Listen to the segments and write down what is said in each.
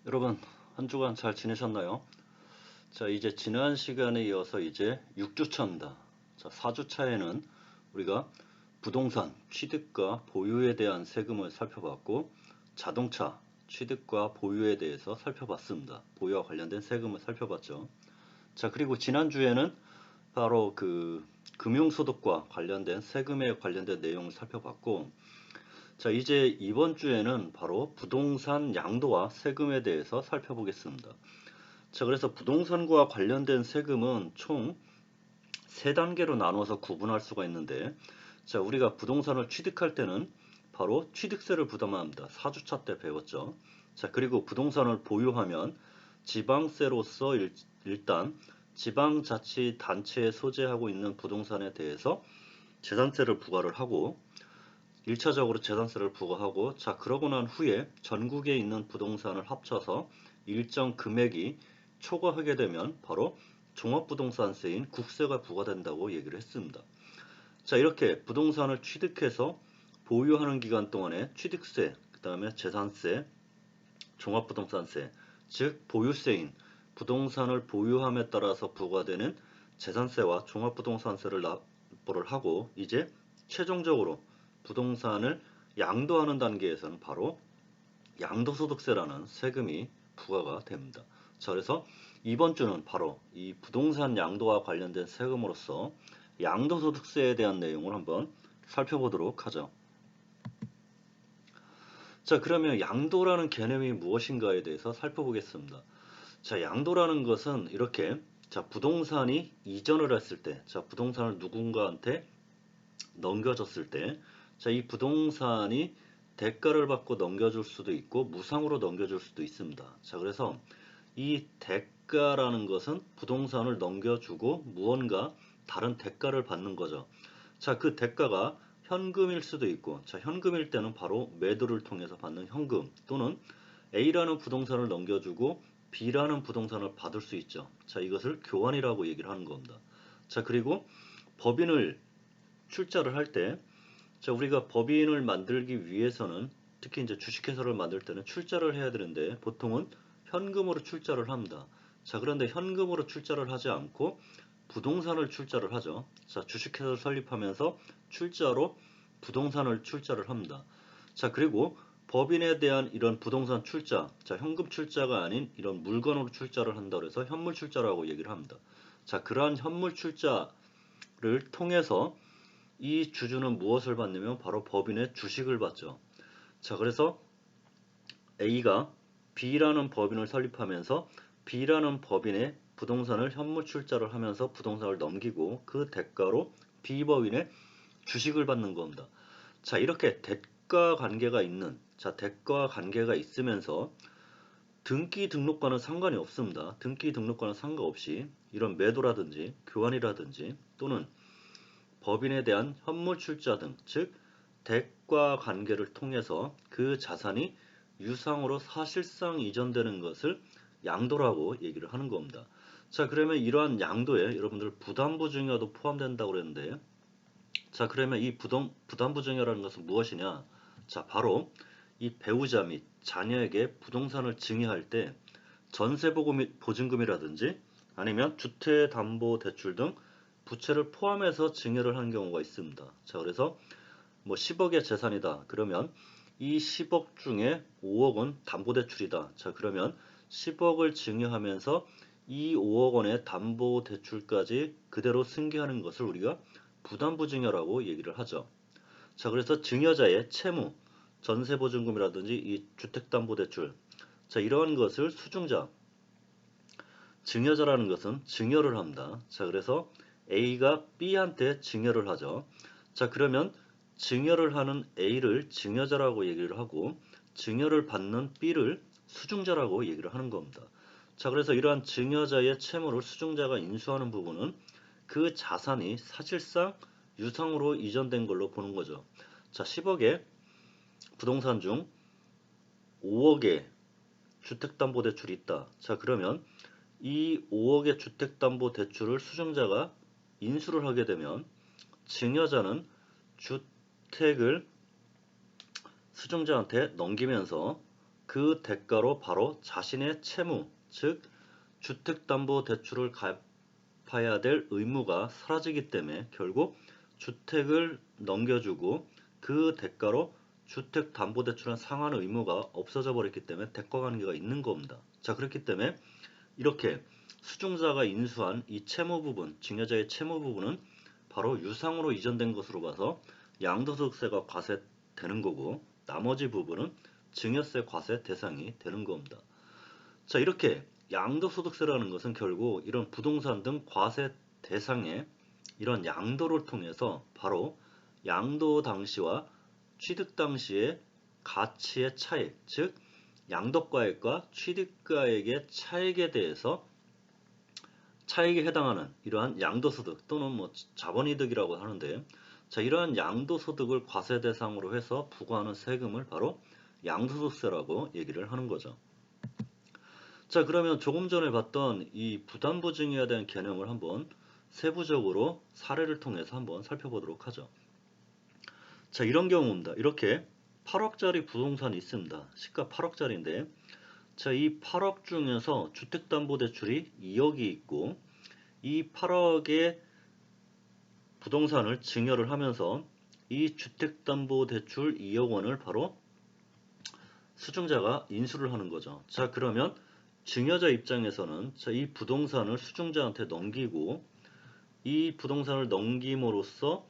여러분, 한 주간 잘 지내셨나요? 자, 이제 지난 시간에 이어서 이제 6주차입니다. 자, 4주차에는 우리가 부동산 취득과 보유에 대한 세금을 살펴봤고, 자동차 취득과 보유에 대해서 살펴봤습니다. 보유와 관련된 세금을 살펴봤죠. 자, 그리고 지난주에는 바로 그 금융소득과 관련된 세금에 관련된 내용을 살펴봤고, 자, 이제 이번 주에는 바로 부동산 양도와 세금에 대해서 살펴보겠습니다. 자, 그래서 부동산과 관련된 세금은 총 3단계로 나눠서 구분할 수가 있는데, 자, 우리가 부동산을 취득할 때는 바로 취득세를 부담합니다. 4주차 때 배웠죠. 자, 그리고 부동산을 보유하면 지방세로서 일단 지방자치단체에 소재하고 있는 부동산에 대해서 재산세를 부과를 하고, 1차적으로 재산세를 부과하고, 자, 그러고 난 후에 전국에 있는 부동산을 합쳐서 일정 금액이 초과하게 되면 바로 종합부동산세인 국세가 부과된다고 얘기를 했습니다. 자, 이렇게 부동산을 취득해서 보유하는 기간 동안에 취득세, 그 다음에 재산세, 종합부동산세, 즉 보유세인 부동산을 보유함에 따라서 부과되는 재산세와 종합부동산세를 납부를 하고, 이제 최종적으로 부동산을 양도하는 단계에서는 바로 양도소득세라는 세금이 부과가 됩니다. 자, 그래서 이번 주는 바로 이 부동산 양도와 관련된 세금으로서 양도소득세에 대한 내용을 한번 살펴보도록 하죠. 자, 그러면 양도라는 개념이 무엇인가에 대해서 살펴보겠습니다. 자, 양도라는 것은 이렇게, 자, 부동산이 이전을 했을 때, 자, 부동산을 누군가한테 넘겨줬을 때, 자, 이 부동산이 대가를 받고 넘겨줄 수도 있고 무상으로 넘겨줄 수도 있습니다. 자, 그래서 이 대가라는 것은 부동산을 넘겨주고 무언가 다른 대가를 받는 거죠. 자, 그 대가가 현금일 수도 있고, 자, 현금일 때는 바로 매도를 통해서 받는 현금, 또는 A라는 부동산을 넘겨주고 B라는 부동산을 받을 수 있죠. 자, 이것을 교환이라고 얘기를 하는 겁니다. 자, 그리고 법인을 출자를 할 때, 자, 우리가 법인을 만들기 위해서는 특히 이제 주식회사를 만들 때는 출자를 해야 되는데 보통은 현금으로 출자를 합니다. 자, 그런데 현금으로 출자를 하지 않고 부동산을 출자를 하죠. 자, 주식회사를 설립하면서 출자로 부동산을 출자를 합니다. 자, 그리고 법인에 대한 이런 부동산 출자, 자, 현금 출자가 아닌 이런 물건으로 출자를 한다고 해서 현물 출자라고 얘기를 합니다. 자, 그러한 현물 출자를 통해서 이 주주는 무엇을 받냐면 바로 법인의 주식을 받죠. 자, 그래서 A가 B라는 법인을 설립하면서 B라는 법인의 부동산을 현물 출자를 하면서 부동산을 넘기고 그 대가로 B법인의 주식을 받는 겁니다. 자, 이렇게 대가 관계가 있는, 자, 대가 관계가 있으면서 등기 등록과는 상관이 없습니다. 등기 등록과는 상관없이 이런 매도라든지 교환이라든지 또는 법인에 대한 현물 출자 등, 즉 대가 관계를 통해서 그 자산이 유상으로 사실상 이전되는 것을 양도라고 얘기를 하는 겁니다. 자, 그러면 이러한 양도에 여러분들 부담부 증여도 포함된다고 그랬는데, 자, 그러면 이 부담부 증여라는 것은 무엇이냐? 자, 바로 이 배우자 및 자녀에게 부동산을 증여할 때 전세보증금이라든지 아니면 주택담보대출 등 부채를 포함해서 증여를 하는 경우가 있습니다. 자, 그래서 뭐 10억의 재산이다. 그러면 이 10억 중에 5억은 담보대출이다. 자, 그러면 10억을 증여하면서 이 5억 원의 담보대출까지 그대로 승계하는 것을 우리가 부담부 증여라고 얘기를 하죠. 자, 그래서 증여자의 채무, 전세보증금이라든지 이 주택담보대출, 자, 이러한 것을 수증자, 증여자라는 것은 증여를 합니다. 자, 그래서 A가 B한테 증여를 하죠. 자, 그러면 증여를 하는 A를 증여자라고 얘기를 하고 증여를 받는 B를 수증자라고 얘기를 하는 겁니다. 자, 그래서 이러한 증여자의 채무를 수증자가 인수하는 부분은 그 자산이 사실상 유상으로 이전된 걸로 보는 거죠. 자, 10억의 부동산 중 5억의 주택담보대출이 있다. 자, 그러면 이 5억의 주택담보대출을 수증자가 인수를 하게 되면 증여자는 주택을 수증자한테 넘기면서 그 대가로 바로 자신의 채무, 즉 주택담보대출을 갚아야 될 의무가 사라지기 때문에 결국 주택을 넘겨주고 그 대가로 주택담보대출한 상환 의무가 없어져 버렸기 때문에 대가관계가 있는 겁니다. 자, 그렇기 때문에 이렇게 수중자가 인수한 이 채무 부분, 증여자의 채무 부분은 바로 유상으로 이전된 것으로 봐서 양도소득세가 과세되는 거고 나머지 부분은 증여세 과세 대상이 되는 겁니다. 자, 이렇게 양도소득세라는 것은 결국 이런 부동산 등 과세 대상의 이런 양도를 통해서 바로 양도 당시와 취득 당시의 가치의 차익, 즉 양도가액과 취득가액의 차익에 대해서 차익에 해당하는 이러한 양도소득 또는 뭐 자본이득이라고 하는데, 자, 이러한 양도소득을 과세 대상으로 해서 부과하는 세금을 바로 양도소득세라고 얘기를 하는 거죠. 자, 그러면 조금 전에 봤던 이 부담부 증여에 대한 개념을 한번 세부적으로 사례를 통해서 한번 살펴보도록 하죠. 자, 이런 경우입니다. 이렇게 8억짜리 부동산이 있습니다. 시가 8억짜리인데, 자, 이 8억 중에서 주택담보대출이 2억이 있고 이 8억의 부동산을 증여를 하면서 이 주택담보대출 2억 원을 바로 수중자가 인수를 하는 거죠. 자, 그러면 증여자 입장에서는 자, 이 부동산을 수중자한테 넘기고 이 부동산을 넘김으로써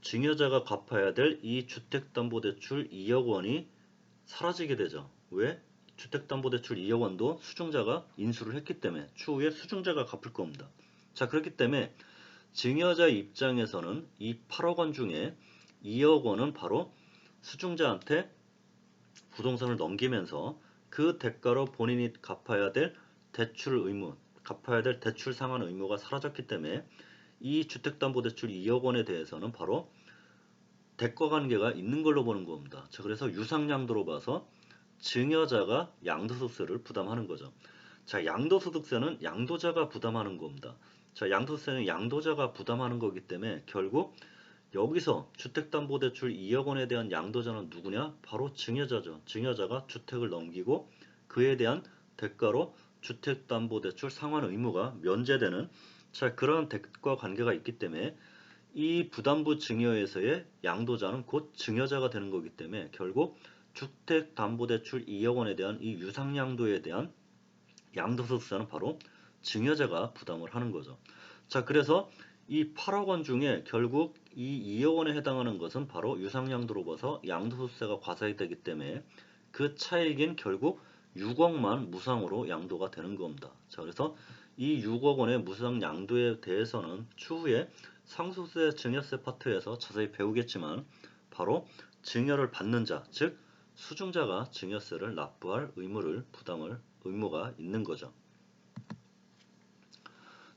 증여자가 갚아야 될 이 주택담보대출 2억 원이 사라지게 되죠. 왜? 주택담보대출 2억 원도 수중자가 인수를 했기 때문에 추후에 수중자가 갚을 겁니다. 자, 그렇기 때문에 증여자 입장에서는 이 8억 원 중에 2억 원은 바로 수중자한테 부동산을 넘기면서 그 대가로 본인이 갚아야 될 대출 의무, 갚아야 될 대출 상환 의무가 사라졌기 때문에 이 주택담보대출 2억 원에 대해서는 바로 대가 관계가 있는 걸로 보는 겁니다. 자, 그래서 유상양도로 봐서 증여자가 양도소득세를 부담하는 거죠. 자, 양도소득세는 양도자가 부담하는 겁니다. 자, 양도세는 양도자가 부담하는 거기 때문에 결국 여기서 주택담보대출 2억 원에 대한 양도자는 누구냐? 바로 증여자죠. 증여자가 주택을 넘기고 그에 대한 대가로 주택담보대출 상환 의무가 면제되는, 자, 그러한 대가 관계가 있기 때문에 이 부담부 증여에서의 양도자는 곧 증여자가 되는 거기 때문에 결국 주택담보대출 2억 원에 대한 이 유상양도에 대한 양도소득세는 바로 증여자가 부담을 하는 거죠. 자, 그래서 이 8억 원 중에 결국 이 2억 원에 해당하는 것은 바로 유상양도로 봐서 양도소득세가 과세가 되기 때문에 그 차익인 결국 6억만 무상으로 양도가 되는 겁니다. 자, 그래서 이 6억 원의 무상 양도에 대해서는 추후에 상속세 증여세 파트에서 자세히 배우겠지만 바로 증여를 받는 자, 즉 수중자가 증여세를 납부할 의무가 있는 거죠.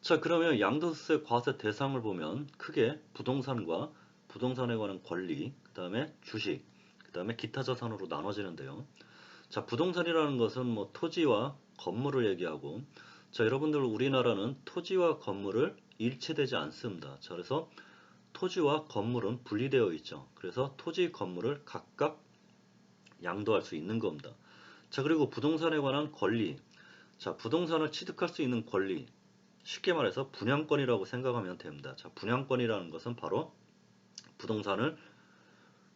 자, 그러면 양도세 과세 대상을 보면 크게 부동산과 부동산에 관한 권리, 그 다음에 주식, 그 다음에 기타 자산으로 나눠지는데요. 자, 부동산이라는 것은 뭐 토지와 건물을 얘기하고, 자, 여러분들 우리나라는 토지와 건물을 일치되지 않습니다. 자, 그래서 토지와 건물은 분리되어 있죠. 그래서 토지, 건물을 각각 양도할 수 있는 겁니다. 자, 그리고 부동산에 관한 권리, 자, 부동산을 취득할 수 있는 권리, 쉽게 말해서 분양권이라고 생각하면 됩니다. 자, 분양권이라는 것은 바로 부동산을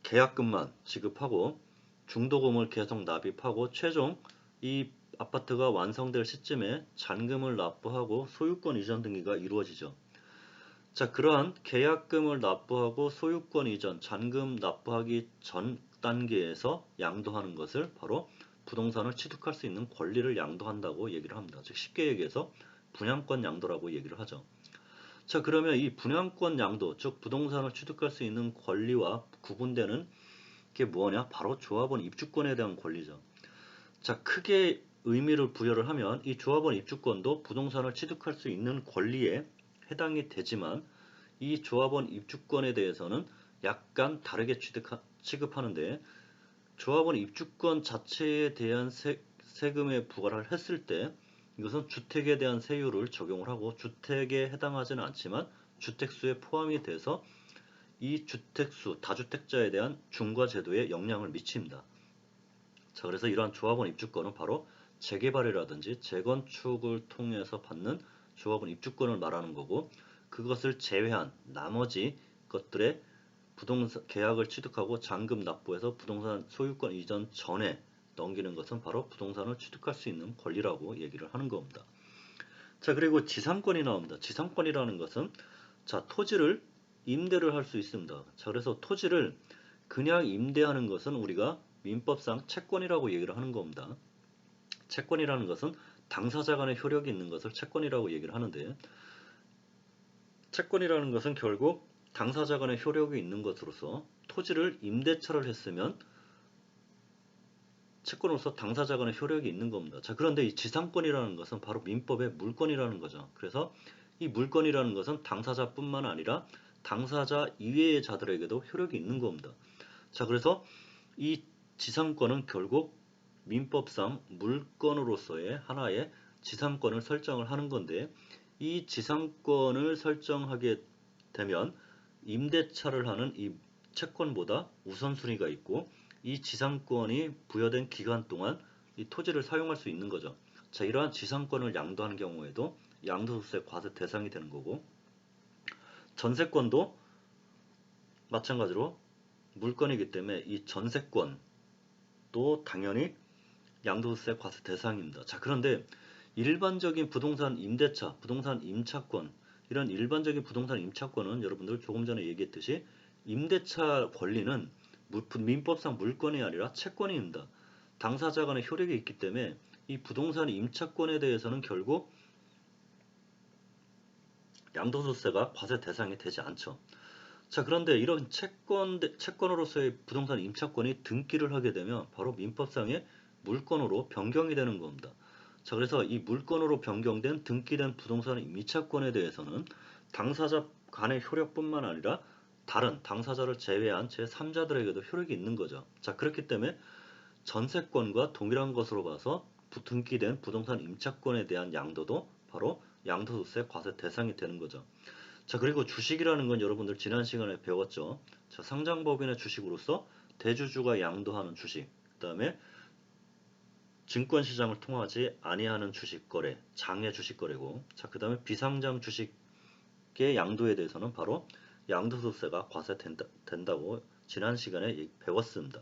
계약금만 지급하고 중도금을 계속 납입하고 최종 이 아파트가 완성될 시점에 잔금을 납부하고 소유권 이전 등기가 이루어지죠. 자, 그러한 계약금을 납부하고 소유권 이전, 잔금 납부하기 전 단계에서 양도하는 것을 바로 부동산을 취득할 수 있는 권리를 양도한다고 얘기를 합니다. 즉 쉽게 얘기해서 분양권 양도라고 얘기를 하죠. 자, 그러면 이 분양권 양도, 즉 부동산을 취득할 수 있는 권리와 구분되는 게 뭐냐? 바로 조합원 입주권에 대한 권리죠. 자, 크게 의미를 부여를 하면 이 조합원 입주권도 부동산을 취득할 수 있는 권리에 해당이 되지만 이 조합원 입주권에 대해서는 약간 다르게 취급하는데, 조합원 입주권 자체에 대한 세금에 부과를 했을 때 이것은 주택에 대한 세율을 적용을 하고 주택에 해당하지는 않지만 주택수에 포함이 돼서 이 주택수, 다주택자에 대한 중과제도에 영향을 미칩니다. 자, 그래서 이러한 조합원 입주권은 바로 재개발이라든지 재건축을 통해서 받는 조합원 입주권을 말하는 거고, 그것을 제외한 나머지 것들의 부동산 계약을 취득하고 잔금 납부해서 부동산 소유권 이전 전에 넘기는 것은 바로 부동산을 취득할 수 있는 권리라고 얘기를 하는 겁니다. 자, 그리고 지상권이 나옵니다. 지상권이라는 것은 자, 토지를 임대를 할 수 있습니다. 자, 그래서 토지를 그냥 임대하는 것은 우리가 민법상 채권이라고 얘기를 하는 겁니다. 채권이라는 것은 당사자 간의 효력이 있는 것을 채권이라고 얘기를 하는데, 채권이라는 것은 결국 당사자 간의 효력이 있는 것으로서 토지를 임대차를 했으면 채권으로서 당사자 간의 효력이 있는 겁니다. 자, 그런데 이 지상권이라는 것은 바로 민법의 물권이라는 거죠. 그래서 이 물권이라는 것은 당사자뿐만 아니라 당사자 이외의 자들에게도 효력이 있는 겁니다. 자, 그래서 이 지상권은 결국 민법상 물권으로서의 하나의 지상권을 설정을 하는 건데, 이 지상권을 설정하게 되면 임대차를 하는 이 채권보다 우선순위가 있고, 이 지상권이 부여된 기간 동안 이 토지를 사용할 수 있는 거죠. 자, 이러한 지상권을 양도하는 경우에도 양도소득세 과세 대상이 되는 거고, 전세권도 마찬가지로 물권이기 때문에 이 전세권도 당연히 양도세 과세 대상입니다. 자, 그런데 일반적인 부동산 임대차, 부동산 임차권, 이런 일반적인 부동산 임차권은 여러분들 조금 전에 얘기했듯이 임대차 권리는 민법상 물권이 아니라 채권입니다. 당사자 간의 효력이 있기 때문에 이 부동산 임차권에 대해서는 결국 양도소득세가 과세 대상이 되지 않죠. 자, 그런데 이런 채권으로서의 부동산 임차권이 등기를 하게 되면 바로 민법상의 물권으로 변경이 되는 겁니다. 자, 그래서 이 물권으로 변경된 등기된 부동산 임차권에 대해서는 당사자 간의 효력뿐만 아니라 다른 당사자를 제외한 제3자들에게도 효력이 있는 거죠. 자, 그렇기 때문에 전세권과 동일한 것으로 봐서 등기된 부동산 임차권에 대한 양도도 바로 양도소득세 과세 대상이 되는 거죠. 자, 그리고 주식이라는 건 여러분들 지난 시간에 배웠죠. 자, 상장법인의 주식으로서 대주주가 양도하는 주식, 그 다음에 증권시장을 통하지 아니하는 주식거래, 장외 주식거래고, 자, 그 다음에 비상장 주식의 양도에 대해서는 바로 양도소득세가 과세된다고 지난 시간에 배웠습니다.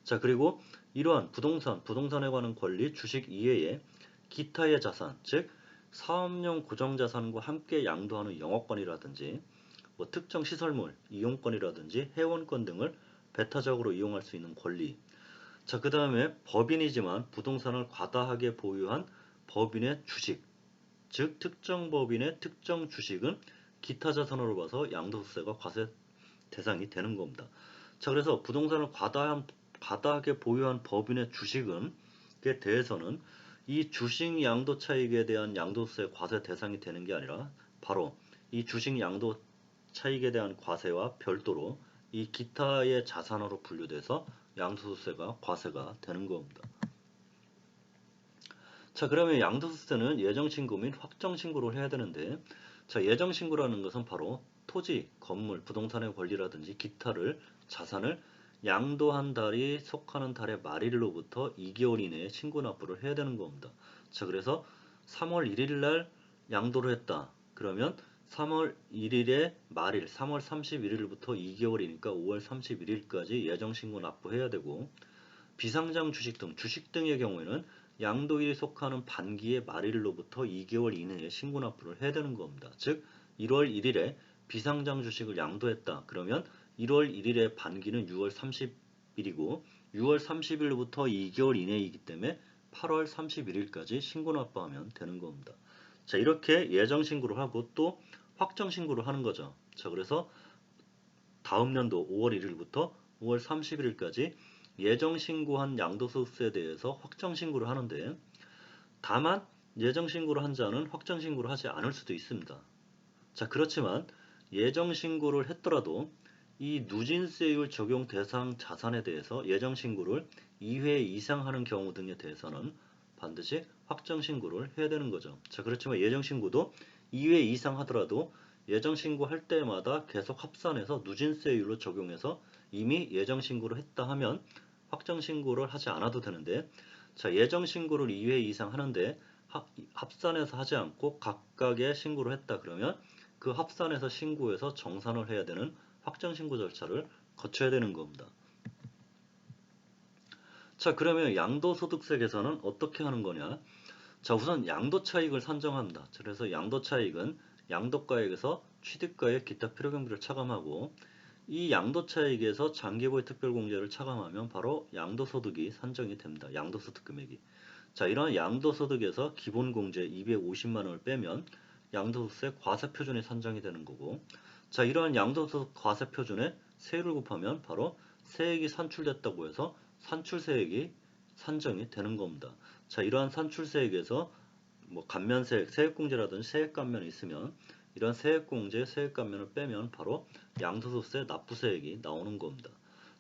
자, 그리고 이러한 부동산에 관한 권리, 주식 이외에 기타의 자산, 즉 사업용 고정자산과 함께 양도하는 영업권이라든지 뭐 특정 시설물 이용권이라든지 회원권 등을 배타적으로 이용할 수 있는 권리. 자, 그 다음에 법인이지만 부동산을 과다하게 보유한 법인의 주식, 즉 특정 법인의 특정 주식은 기타 자산으로 봐서 양도소득세가 과세 대상이 되는 겁니다. 자, 그래서 부동산을 과다하게 보유한 법인의 주식은 에 대해서는 이 주식 양도 차익에 대한 양도세 과세 대상이 되는 게 아니라 바로 이 주식 양도 차익에 대한 과세와 별도로 이 기타의 자산으로 분류돼서 양도소득세가 과세가 되는 겁니다. 자, 그러면 양도소득세는 예정신고 및 확정신고를 해야 되는데, 자, 예정신고라는 것은 바로 토지, 건물, 부동산의 권리라든지 기타를 자산을 양도한 달이 속하는 달의 말일로부터 2개월 이내에 신고 납부를 해야 되는 겁니다. 자, 그래서 3월 1일 날 양도를 했다. 그러면 3월 1일의 말일, 3월 31일부터 2개월이니까 5월 31일까지 예정신고 납부해야 되고, 비상장 주식 등의 경우에는 양도일이 속하는 반기의 말일로부터 2개월 이내에 신고 납부를 해야 되는 겁니다. 즉 1월 1일에 비상장 주식을 양도했다. 그러면 1월 1일의 반기는 6월 30일이고 6월 30일부터 2개월 이내이기 때문에 8월 31일까지 신고 납부하면 되는 겁니다. 자, 이렇게 예정 신고를 하고 또 확정 신고를 하는 거죠. 자, 그래서 다음 연도 5월 1일부터 5월 31일까지 예정 신고한 양도소득세에 대해서 확정 신고를 하는데, 다만 예정 신고를 한 자는 확정 신고를 하지 않을 수도 있습니다. 자, 그렇지만 예정 신고를 했더라도 이 누진세율 적용 대상 자산에 대해서 예정 신고를 2회 이상 하는 경우 등에 대해서는 반드시 확정 신고를 해야 되는 거죠. 자, 그렇지만 예정 신고도 2회 이상 하더라도 예정 신고할 때마다 계속 합산해서 누진세율로 적용해서 이미 예정 신고를 했다 하면 확정 신고를 하지 않아도 되는데, 자, 예정 신고를 2회 이상 하는데 합산해서 하지 않고 각각의 신고를 했다 그러면 그 합산해서 신고해서 정산을 해야 되는 확정 신고 절차를 거쳐야 되는 겁니다. 자, 그러면 양도소득세 계산은 어떻게 하는 거냐? 자, 우선 양도차익을 산정합니다. 그래서 양도차익은 양도가액에서 취득가액 기타 필요경비를 차감하고, 이 양도차익에서 장기보유 특별공제를 차감하면 바로 양도소득이 산정이 됩니다. 양도소득 금액이. 자, 이런 양도소득에서 기본공제 250만 원을 빼면 양도소득세 과세표준이 산정이 되는 거고, 자, 이러한 양도소득 과세표준에 세율을 곱하면 바로 세액이 산출됐다고 해서 산출세액이 산정이 되는 겁니다. 자, 이러한 산출세액에서 뭐 감면세액, 세액공제라든지 세액감면이 있으면 이런 세액공제, 세액감면을 빼면 바로 양도소득세 납부세액이 나오는 겁니다.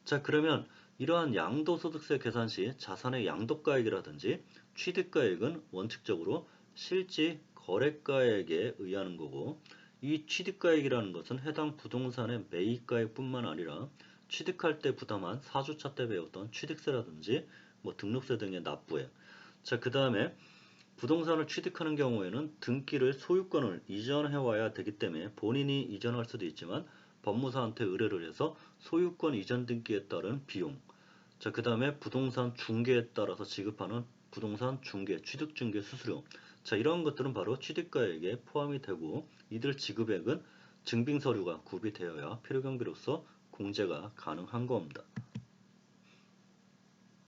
자, 그러면 이러한 양도소득세 계산 시 자산의 양도가액이라든지 취득가액은 원칙적으로 실지 거래가액에 의하는 거고, 이 취득가액이라는 것은 해당 부동산의 매입가액뿐만 아니라 취득할 때 부담한 사주차 때 배웠던 취득세라든지 뭐 등록세 등의 납부액. 자, 그 다음에 부동산을 취득하는 경우에는 등기를 소유권을 이전해 와야 되기 때문에 본인이 이전할 수도 있지만 법무사한테 의뢰를 해서 소유권 이전 등기에 따른 비용. 자, 그 다음에 부동산 중개에 따라서 지급하는 부동산 중개, 취득 중개 수수료. 자, 이런 것들은 바로 취득가액에 포함이 되고, 이들 지급액은 증빙 서류가 구비되어야 필요경비로서 공제가 가능한 겁니다.